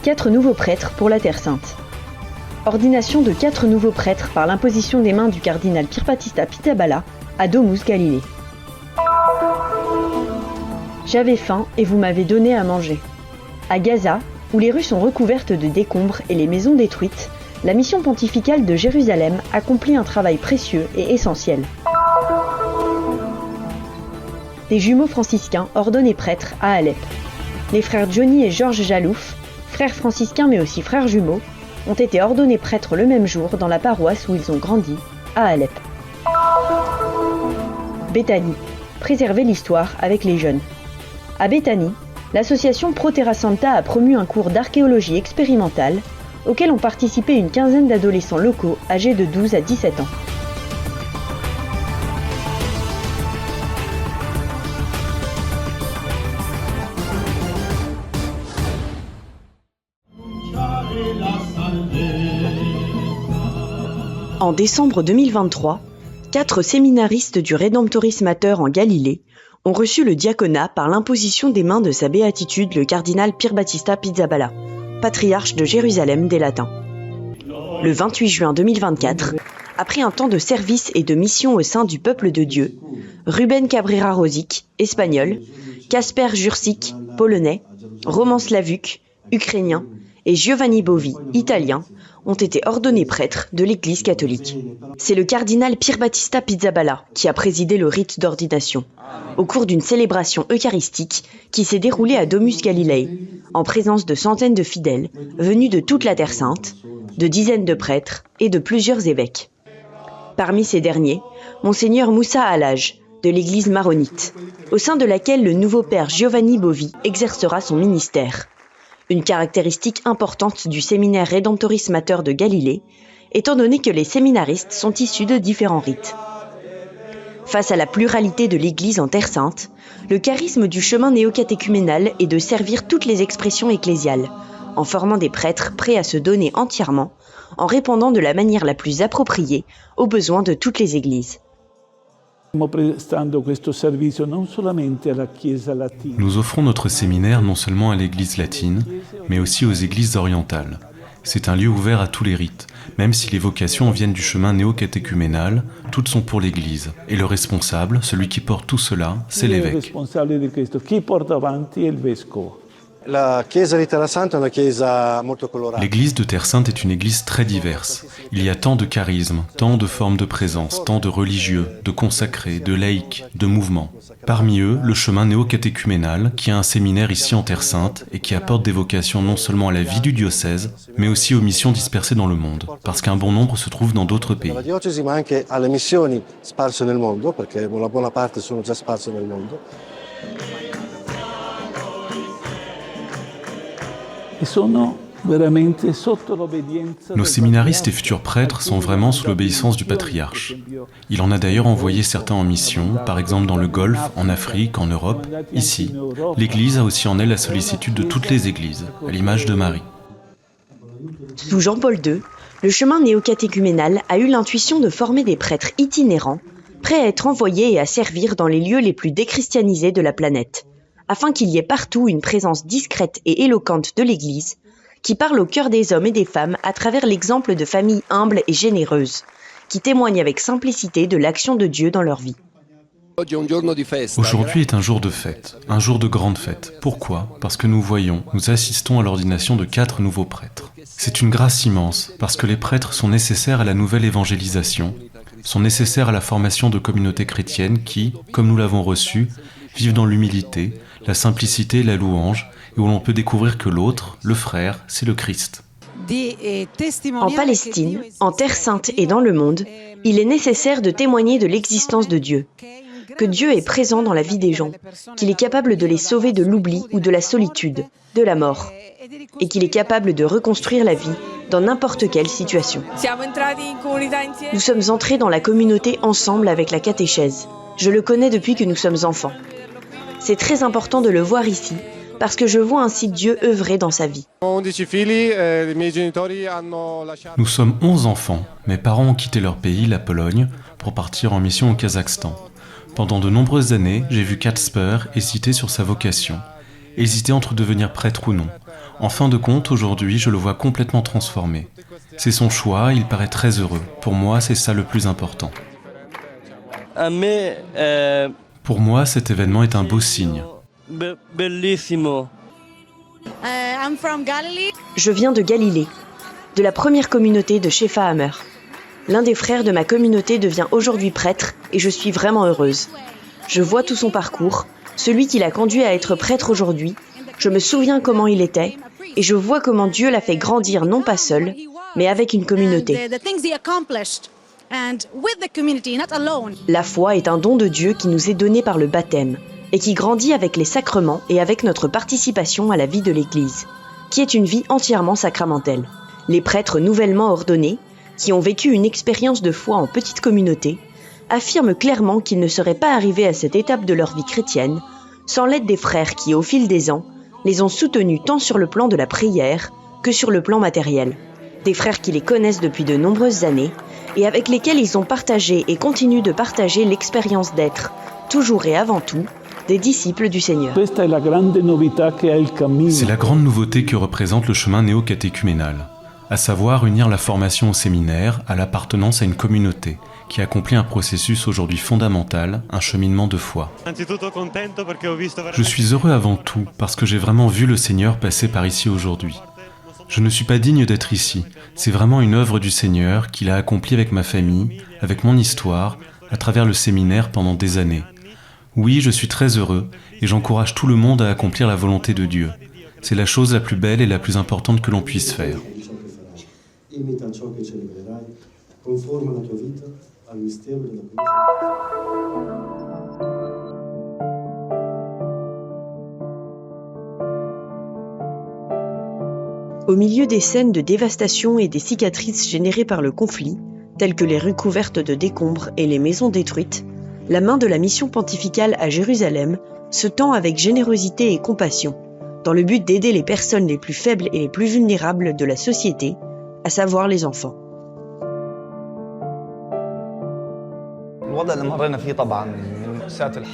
4 nouveaux prêtres pour la Terre Sainte. Ordination de 4 nouveaux prêtres par l'imposition des mains du cardinal Pier Battista Pizzaballa à Domus, Galilée. J'avais faim et vous m'avez donné à manger. À Gaza, où les rues sont recouvertes de décombres et les maisons détruites, la mission pontificale de Jérusalem accomplit un travail précieux et essentiel. Des jumeaux franciscains ordonnés prêtres à Alep. Les frères Johnny et Georges Jalouf, frères franciscains mais aussi frères jumeaux, ont été ordonnés prêtres le même jour dans la paroisse où ils ont grandi, à Alep. Béthanie, préserver l'histoire avec les jeunes. À Béthanie, l'association Pro Terra Santa a promu un cours d'archéologie expérimentale auquel ont participé une quinzaine d'adolescents locaux âgés de 12 à 17 ans. En décembre 2023, 4 séminaristes du Redemptoris Mater en Galilée ont reçu le diaconat par l'imposition des mains de sa béatitude le cardinal Pier Battista Pizzaballa, patriarche de Jérusalem des Latins. Le 28 juin 2024, après un temps de service et de mission au sein du peuple de Dieu, Ruben Cabrera Rosic, espagnol, Kasper Jurczyk, polonais, Roman Slavuk, ukrainien, et Giovanni Bovi, italien, ont été ordonnés prêtres de l'Église catholique. C'est le cardinal Pier Battista Pizzaballa qui a présidé le rite d'ordination, au cours d'une célébration eucharistique qui s'est déroulée à Domus Galilei, en présence de centaines de fidèles venus de toute la Terre Sainte, de dizaines de prêtres et de plusieurs évêques. Parmi ces derniers, Monseigneur Moussa Alhaj, de l'Église maronite, au sein de laquelle le nouveau père Giovanni Bovi exercera son ministère. Une caractéristique importante du séminaire Redemptoris Mater de Galilée, étant donné que les séminaristes sont issus de différents rites. Face à la pluralité de l'Église en Terre Sainte, le charisme du chemin néocatéchuménal est de servir toutes les expressions ecclésiales, en formant des prêtres prêts à se donner entièrement, en répondant de la manière la plus appropriée aux besoins de toutes les Églises. Nous offrons notre séminaire non seulement à l'Église latine, mais aussi aux Églises orientales. C'est un lieu ouvert à tous les rites, même si les vocations viennent du chemin néocatéchuménal, toutes sont pour l'Église. Et le responsable, celui qui porte tout cela, c'est l'évêque. L'église de Terre Sainte est une église très diverse. Il y a tant de charismes, tant de formes de présence, tant de religieux, de consacrés, de laïcs, de mouvements. Parmi eux, le chemin néocatéchuménal, qui a un séminaire ici en Terre Sainte et qui apporte des vocations non seulement à la vie du diocèse, mais aussi aux missions dispersées dans le monde, parce qu'un bon nombre se trouve dans d'autres pays. Nos séminaristes et futurs prêtres sont vraiment sous l'obéissance du patriarche. Il en a d'ailleurs envoyé certains en mission, par exemple dans le Golfe, en Afrique, en Europe. Ici, l'Église a aussi en elle la sollicitude de toutes les églises, à l'image de Marie. Sous Jean-Paul II, le chemin néocatéchuménal a eu l'intuition de former des prêtres itinérants, prêts à être envoyés et à servir dans les lieux les plus déchristianisés de la planète, afin qu'il y ait partout une présence discrète et éloquente de l'Église, qui parle au cœur des hommes et des femmes à travers l'exemple de familles humbles et généreuses, qui témoignent avec simplicité de l'action de Dieu dans leur vie. Aujourd'hui est un jour de fête, un jour de grande fête. Pourquoi ? Parce que nous assistons à l'ordination de 4 nouveaux prêtres. C'est une grâce immense, parce que les prêtres sont nécessaires à la nouvelle évangélisation, sont nécessaires à la formation de communautés chrétiennes qui, comme nous l'avons reçu, vivent dans l'humilité, la simplicité et la louange, et où l'on peut découvrir que l'autre, le frère, c'est le Christ. En Palestine, en Terre Sainte et dans le monde, il est nécessaire de témoigner de l'existence de Dieu, que Dieu est présent dans la vie des gens, qu'il est capable de les sauver de l'oubli ou de la solitude, de la mort, et qu'il est capable de reconstruire la vie dans n'importe quelle situation. Nous sommes entrés dans la communauté ensemble avec la catéchèse. Je le connais depuis que nous sommes enfants. C'est très important de le voir ici, parce que je vois ainsi Dieu œuvrer dans sa vie. Nous sommes 11 enfants. Mes parents ont quitté leur pays, la Pologne, pour partir en mission au Kazakhstan. Pendant de nombreuses années, j'ai vu Kasper hésiter sur sa vocation, hésiter entre devenir prêtre ou non, En fin de compte, aujourd'hui, je le vois complètement transformé. C'est son choix, il paraît très heureux. Pour moi, c'est ça le plus important. Pour moi, cet événement est un beau signe. Je viens de Galilée, de la première communauté de Shefa Hammer. L'un des frères de ma communauté devient aujourd'hui prêtre et je suis vraiment heureuse. Je vois tout son parcours, celui qui l'a conduit à être prêtre aujourd'hui. Je me souviens comment il était et je vois comment Dieu l'a fait grandir non pas seul, mais avec une communauté. La foi est un don de Dieu qui nous est donné par le baptême et qui grandit avec les sacrements et avec notre participation à la vie de l'Église, qui est une vie entièrement sacramentelle. Les prêtres nouvellement ordonnés, qui ont vécu une expérience de foi en petite communauté, affirment clairement qu'ils ne seraient pas arrivés à cette étape de leur vie chrétienne sans l'aide des frères qui, au fil des ans, les ont soutenus tant sur le plan de la prière que sur le plan matériel. Des frères qui les connaissent depuis de nombreuses années et avec lesquels ils ont partagé et continuent de partager l'expérience d'être, toujours et avant tout, des disciples du Seigneur. C'est la grande nouveauté que représente le chemin néo-catéchuménal, à savoir unir la formation au séminaire à l'appartenance à une communauté qui accomplit un processus aujourd'hui fondamental, un cheminement de foi. Je suis heureux avant tout parce que j'ai vraiment vu le Seigneur passer par ici aujourd'hui. Je ne suis pas digne d'être ici, c'est vraiment une œuvre du Seigneur qu'il a accomplie avec ma famille, avec mon histoire, à travers le séminaire pendant des années. Oui, je suis très heureux et j'encourage tout le monde à accomplir la volonté de Dieu. C'est la chose la plus belle et la plus importante que l'on puisse faire. Au milieu des scènes de dévastation et des cicatrices générées par le conflit, telles que les rues couvertes de décombres et les maisons détruites, la main de la mission pontificale à Jérusalem se tend avec générosité et compassion, dans le but d'aider les personnes les plus faibles et les plus vulnérables de la société, à savoir les enfants.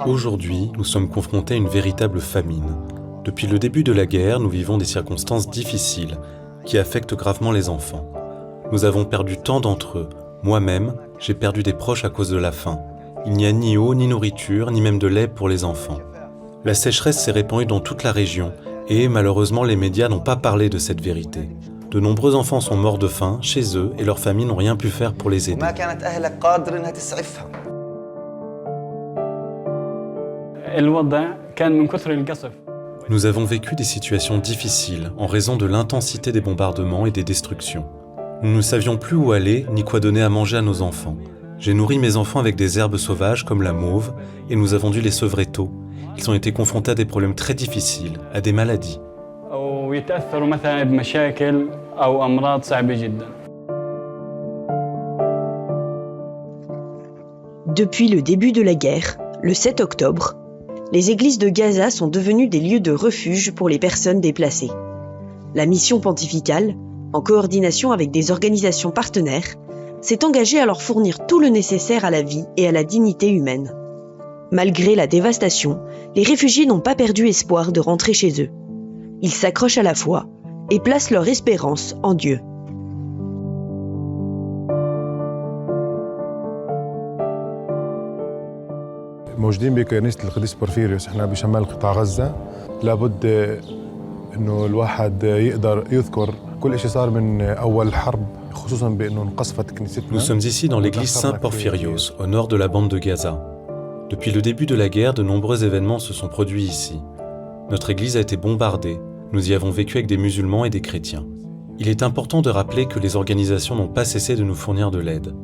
Aujourd'hui, nous sommes confrontés à une véritable famine. Depuis le début de la guerre, nous vivons des circonstances difficiles qui affectent gravement les enfants. Nous avons perdu tant d'entre eux. Moi-même, j'ai perdu des proches à cause de la faim. Il n'y a ni eau, ni nourriture, ni même de lait pour les enfants. La sécheresse s'est répandue dans toute la région et, malheureusement, les médias n'ont pas parlé de cette vérité. De nombreux enfants sont morts de faim chez eux et leurs familles n'ont rien pu faire pour les aider. Nous avons vécu des situations difficiles en raison de l'intensité des bombardements et des destructions. Nous ne savions plus où aller ni quoi donner à manger à nos enfants. J'ai nourri mes enfants avec des herbes sauvages comme la mauve et nous avons dû les sevrer tôt. Ils ont été confrontés à des problèmes très difficiles, à des maladies. Depuis le début de la guerre, le 7 octobre, les églises de Gaza sont devenues des lieux de refuge pour les personnes déplacées. La mission pontificale, en coordination avec des organisations partenaires, s'est engagée à leur fournir tout le nécessaire à la vie et à la dignité humaine. Malgré la dévastation, les réfugiés n'ont pas perdu espoir de rentrer chez eux. Ils s'accrochent à la foi et placent leur espérance en Dieu. موجودين بكنيسة القديس بورفيريوس احنا بشمال قطاع غزة لابد انه الواحد يقدر يذكر كل شيء صار من اول الحرب خصوصا بانه انقصفت كنيستنا. Nous sommes ici dans l'église Saint-Porphyrios, au nord de la bande de Gaza. Depuis le début de la guerre, de nombreux événements se sont produits ici. Notre église a été bombardée. Nous y avons vécu avec des musulmans et des chrétiens. Il est important de rappeler que les organisations n'ont pas cessé de nous fournir de l'aide.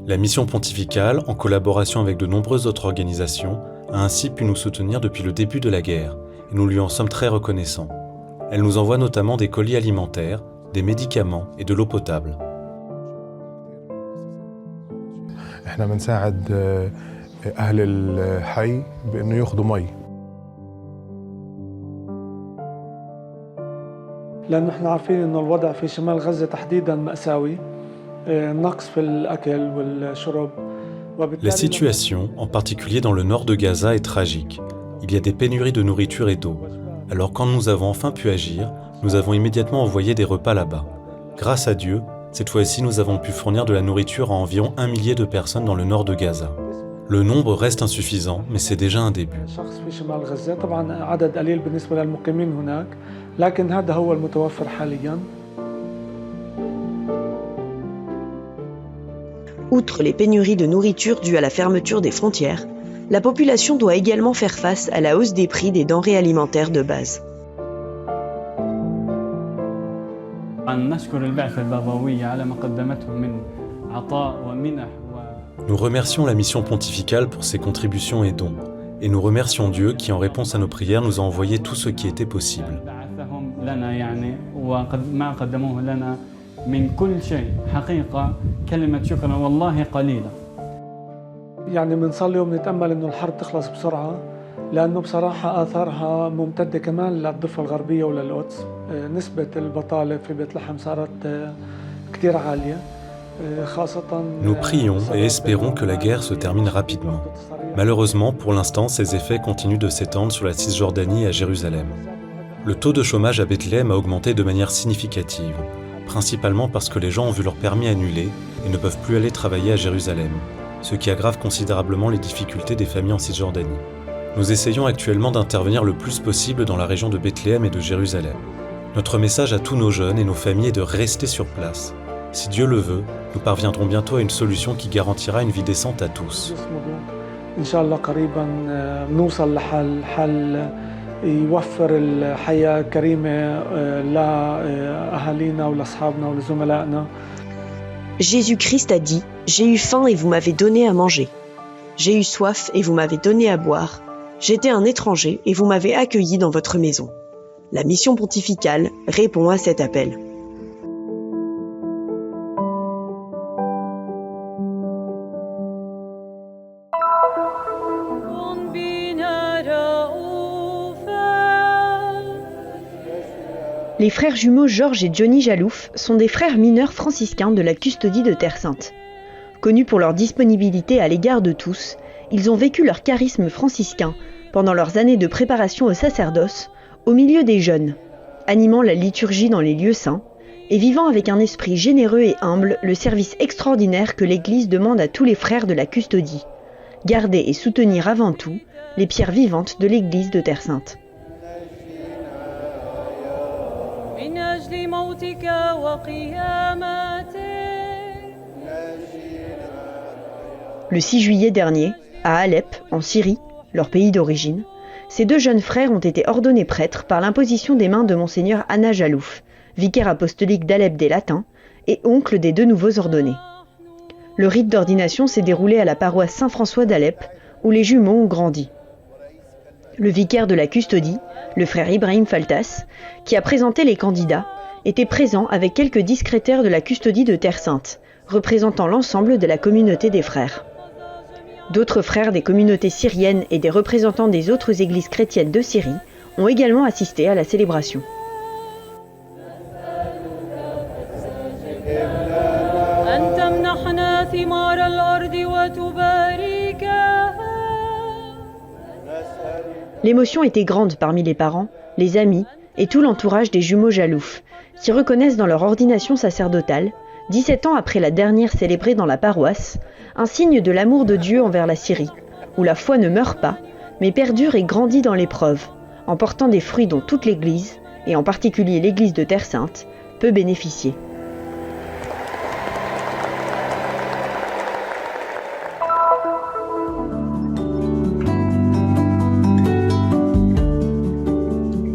La mission pontificale, en collaboration avec de nombreuses autres organisations, a ainsi pu nous soutenir depuis le début de la guerre, et nous lui en sommes très reconnaissants. Elle nous envoie notamment des colis alimentaires, des médicaments et de l'eau potable. احنا بنساعد اهل الحي بانه ياخذوا مي. لأنه احنا عارفين إنه الوضع في شمال غزة تحديداً مأساوي، نقص في الأكل والشرب. La situation, en particulier dans le nord de Gaza, est tragique. Il y a des pénuries de nourriture et d'eau. Alors quand nous avons enfin pu agir, nous avons immédiatement envoyé des repas là-bas. Grâce à Dieu, cette fois-ci, nous avons pu fournir de la nourriture à environ 1 millier de personnes dans le nord de Gaza. Le nombre reste insuffisant, mais c'est déjà un début. Outre les pénuries de nourriture dues à la fermeture des frontières, la population doit également faire face à la hausse des prix des denrées alimentaires de base. Nous remercions la mission pontificale pour ses contributions et dons, et nous remercions Dieu qui, en réponse à nos prières, nous a envoyé tout ce qui était possible. يعني بنصلي وبنتأمل إنه الحرب تخلص بسرعة لأنه بصراحة آثارها ممتدة كمان للضفة الغربية وللقدس. نسبة البطالة في بيت لحم صارت كتير عالية. Nous prions et espérons que la guerre se termine rapidement. Malheureusement, pour l'instant, ces effets continuent de s'étendre sur la Cisjordanie et à Jérusalem. Le taux de chômage à Bethléem a augmenté de manière significative, principalement parce que les gens ont vu leur permis annulé et ne peuvent plus aller travailler à Jérusalem, ce qui aggrave considérablement les difficultés des familles en Cisjordanie. Nous essayons actuellement d'intervenir le plus possible dans la région de Bethléem et de Jérusalem. Notre message à tous nos jeunes et nos familles est de rester sur place. Si Dieu le veut, nous parviendrons bientôt à une solution qui garantira une vie décente à tous. Jésus-Christ a dit « J'ai eu faim et vous m'avez donné à manger. J'ai eu soif et vous m'avez donné à boire. J'étais un étranger et vous m'avez accueilli dans votre maison. » La mission pontificale répond à cet appel. Les frères jumeaux Georges et Johnny Jalouf sont des frères mineurs franciscains de la custodie de Terre Sainte. Connus pour leur disponibilité à l'égard de tous, ils ont vécu leur charisme franciscain pendant leurs années de préparation au sacerdoce, au milieu des jeunes, animant la liturgie dans les lieux saints et vivant avec un esprit généreux et humble le service extraordinaire que l'Église demande à tous les frères de la custodie, garder et soutenir avant tout les pierres vivantes de l'Église de Terre Sainte. Le 6 juillet dernier, à Alep, en Syrie, leur pays d'origine, ces deux jeunes frères ont été ordonnés prêtres par l'imposition des mains de Monseigneur Anna Jalouf, vicaire apostolique d'Alep des Latins et oncle des deux nouveaux ordonnés. Le rite d'ordination s'est déroulé à la paroisse Saint-François d'Alep, où les jumeaux ont grandi. Le vicaire de la custodie, le frère Ibrahim Faltas, qui a présenté les candidats, était présent avec quelques discrétaires de la custodie de Terre Sainte, représentant l'ensemble de la communauté des frères. D'autres frères des communautés syriennes et des représentants des autres églises chrétiennes de Syrie ont également assisté à la célébration. L'émotion était grande parmi les parents, les amis et tout l'entourage des jumeaux Jalouf, qui reconnaissent dans leur ordination sacerdotale, 17 ans après la dernière célébrée dans la paroisse, un signe de l'amour de Dieu envers la Syrie, où la foi ne meurt pas, mais perdure et grandit dans l'épreuve, en portant des fruits dont toute l'Église, et en particulier l'Église de Terre Sainte, peut bénéficier.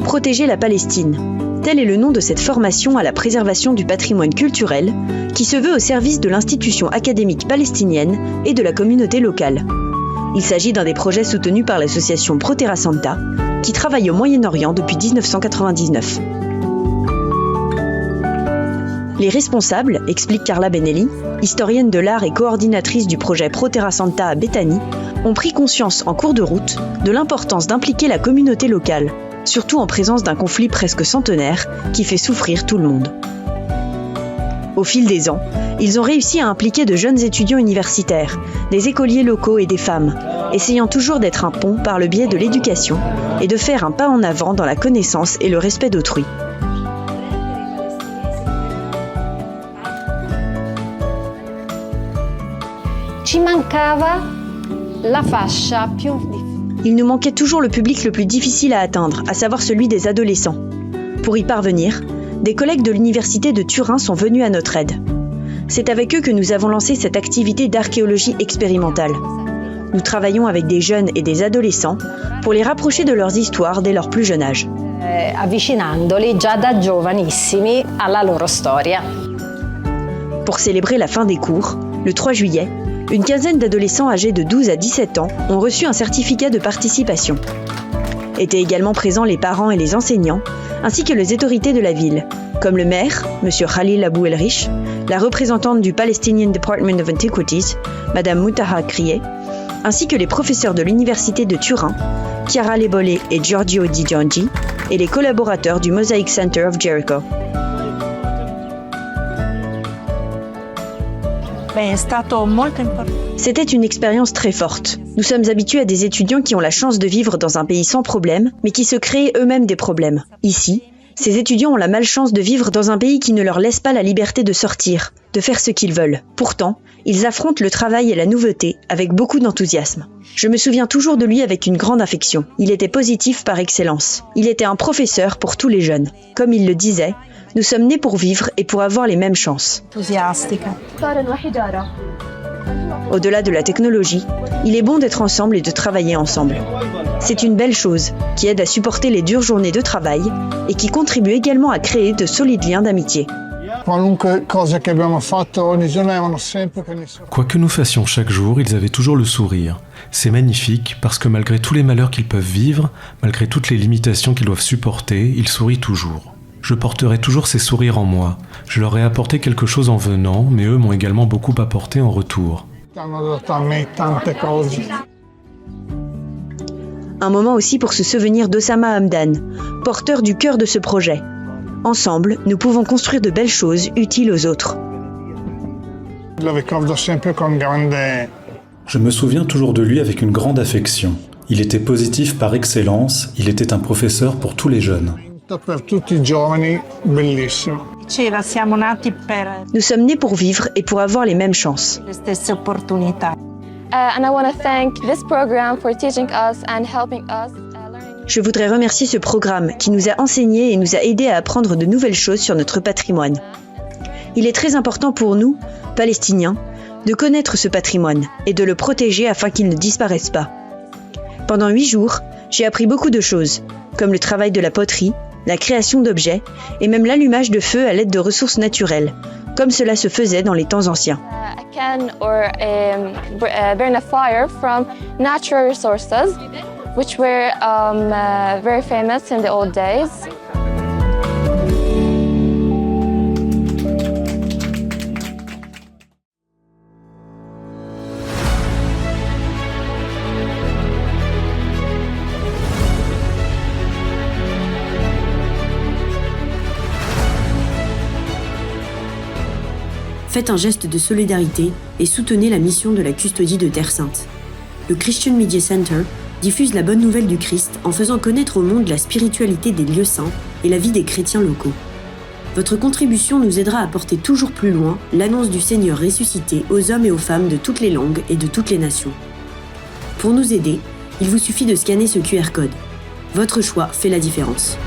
Protéger la Palestine. Tel est le nom de cette formation à la préservation du patrimoine culturel qui se veut au service de l'institution académique palestinienne et de la communauté locale. Il s'agit d'un des projets soutenus par l'association Pro Terra Santa qui travaille au Moyen-Orient depuis 1999. Les responsables, explique Carla Benelli, historienne de l'art et coordinatrice du projet Pro Terra Santa à Béthanie, ont pris conscience en cours de route de l'importance d'impliquer la communauté locale, surtout en présence d'un conflit presque centenaire qui fait souffrir tout le monde. Au fil des ans, ils ont réussi à impliquer de jeunes étudiants universitaires, des écoliers locaux et des femmes, essayant toujours d'être un pont par le biais de l'éducation et de faire un pas en avant dans la connaissance et le respect d'autrui. ci mancava la fascia più difficile. Il nous manquait toujours le public le plus difficile à atteindre, à savoir celui des adolescents. Pour y parvenir, des collègues de l'université de Turin sont venus à notre aide. C'est avec eux que nous avons lancé cette activité d'archéologie expérimentale. Nous travaillons avec des jeunes et des adolescents pour les rapprocher de leurs histoires dès leur plus jeune âge. Avvicinandoli già da giovanissimi alla loro storia. Pour célébrer la fin des cours, le 3 juillet, une quinzaine d'adolescents âgés de 12 à 17 ans ont reçu un certificat de participation. Étaient également présents les parents et les enseignants, ainsi que les autorités de la ville, comme le maire, M. Khalil Abou El-Riche, la représentante du Palestinian Department of Antiquities, Mme Moutaha Krié, ainsi que les professeurs de l'université de Turin, Chiara Lebole et Giorgio Di Giorgi, et les collaborateurs du Mosaic Center of Jericho. C'était une expérience très forte. Nous sommes habitués à des étudiants qui ont la chance de vivre dans un pays sans problème, mais qui se créent eux-mêmes des problèmes. Ici, ces étudiants ont la malchance de vivre dans un pays qui ne leur laisse pas la liberté de sortir, de faire ce qu'ils veulent. Pourtant, ils affrontent le travail et la nouveauté avec beaucoup d'enthousiasme. Je me souviens toujours de lui avec une grande affection. Il était positif par excellence. Il était un professeur pour tous les jeunes. Comme il le disait, nous sommes nés pour vivre et pour avoir les mêmes chances. Au-delà de la technologie, il est bon d'être ensemble et de travailler ensemble. C'est une belle chose qui aide à supporter les dures journées de travail et qui contribue également à créer de solides liens d'amitié. Quoi que nous fassions chaque jour, ils avaient toujours le sourire. C'est magnifique parce que malgré tous les malheurs qu'ils peuvent vivre, malgré toutes les limitations qu'ils doivent supporter, ils sourient toujours. Je porterai toujours ces sourires en moi. Je leur ai apporté quelque chose en venant, mais eux m'ont également beaucoup apporté en retour. Un moment aussi pour se souvenir d'Osama Hamdan, porteur du cœur de ce projet. Ensemble, nous pouvons construire de belles choses utiles aux autres. Je me souviens toujours de lui avec une grande affection. Il était positif par excellence, il était un professeur pour tous les jeunes. Nous sommes nés pour vivre et pour avoir les mêmes chances. And I want to thank this program for teaching us and helping us learning. Je voudrais remercier ce programme qui nous a enseigné et nous a aidés à apprendre de nouvelles choses sur notre patrimoine. Il est très important pour nous, Palestiniens, de connaître ce patrimoine et de le protéger afin qu'il ne disparaisse pas. Pendant 8 jours, j'ai appris beaucoup de choses, comme le travail de la poterie, la création d'objets et même l'allumage de feu à l'aide de ressources naturelles, comme cela se faisait dans les temps anciens. A can or burn a fire from natural resources, which were very famous in the old days. Faites un geste de solidarité et soutenez la mission de la custodie de Terre Sainte. Le Christian Media Center diffuse la bonne nouvelle du Christ en faisant connaître au monde la spiritualité des lieux saints et la vie des chrétiens locaux. Votre contribution nous aidera à porter toujours plus loin l'annonce du Seigneur ressuscité aux hommes et aux femmes de toutes les langues et de toutes les nations. Pour nous aider, il vous suffit de scanner ce QR code. Votre choix fait la différence.